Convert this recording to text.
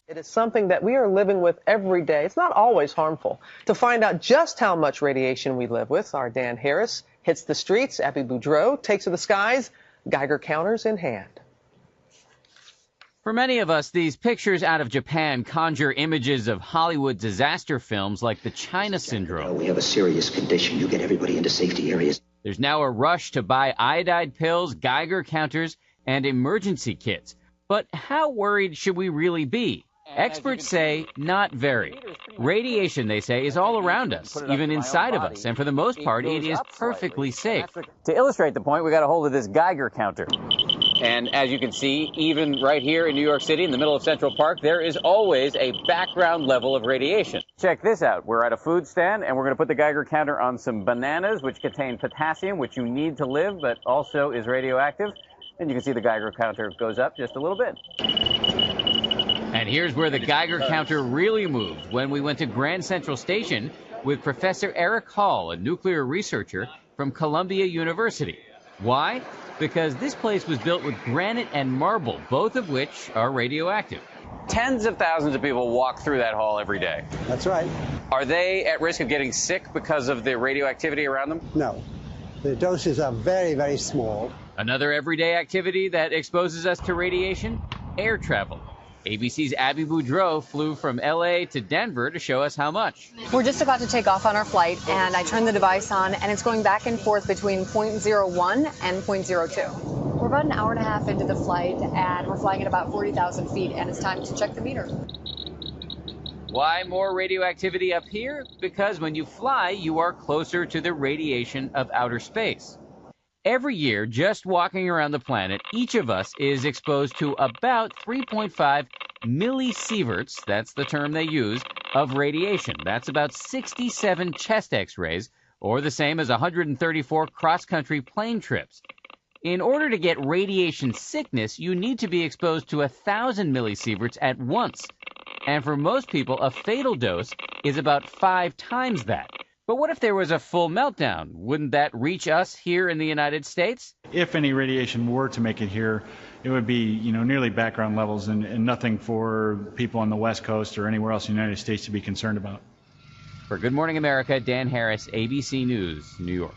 It is something that we are living with every day. It's not always harmful. To find out just how much radiation we live with, our Dan Harris hits the streets. Abby Boudreau takes to the skies, Geiger counters in hand. For many of us, these pictures out of Japan conjure images of Hollywood disaster films like the China Syndrome. We have a serious condition. You get everybody into safety areas. There's now a rush to buy iodide pills, Geiger counters, and emergency kits. But how worried should we really be? Experts say not very. Radiation, they say, is all around us, even inside of us, and for the most part, it is perfectly safe. To illustrate the point, we got a hold of this Geiger counter. And as you can see, even right here in New York City, in the middle of Central Park, there is always a background level of radiation. Check this out. We're at a food stand, and we're going to put the Geiger counter on some bananas, which contain potassium, which you need to live, but also is radioactive. And you can see the Geiger counter goes up just a little bit. And here's where the Geiger counter really moved, when we went to Grand Central Station with Professor Eric Hall, a nuclear researcher from Columbia University. Why? Because this place was built with granite and marble, both of which are radioactive. Tens of thousands of people walk through that hall every day. That's right. Are they at risk of getting sick because of the radioactivity around them? No. The doses are very, very small. Another everyday activity that exposes us to radiation? Air travel. ABC's Abby Boudreau flew from L.A. to Denver to show us how much. We're just about to take off on our flight, and I turn the device on, and it's going back and forth between 0.01 and 0.02. We're about an hour and a half into the flight, and we're flying at about 40,000 feet, and it's time to check the meter. Why more radioactivity up here? Because when you fly, you are closer to the radiation of outer space. Every year, just walking around the planet, each of us is exposed to about 3.5 millisieverts, that's the term they use, of radiation. That's about 67 chest x-rays, or the same as 134 cross-country plane trips. In order to get radiation sickness, you need to be exposed to 1,000 millisieverts at once. And for most people, a fatal dose is about 5 times that. But what if there was a full meltdown? Wouldn't that reach us here in the United States? If any radiation were to make it here, it would be, nearly background levels and nothing for people on the West Coast or anywhere else in the United States to be concerned about. For Good Morning America, Dan Harris, ABC News, New York.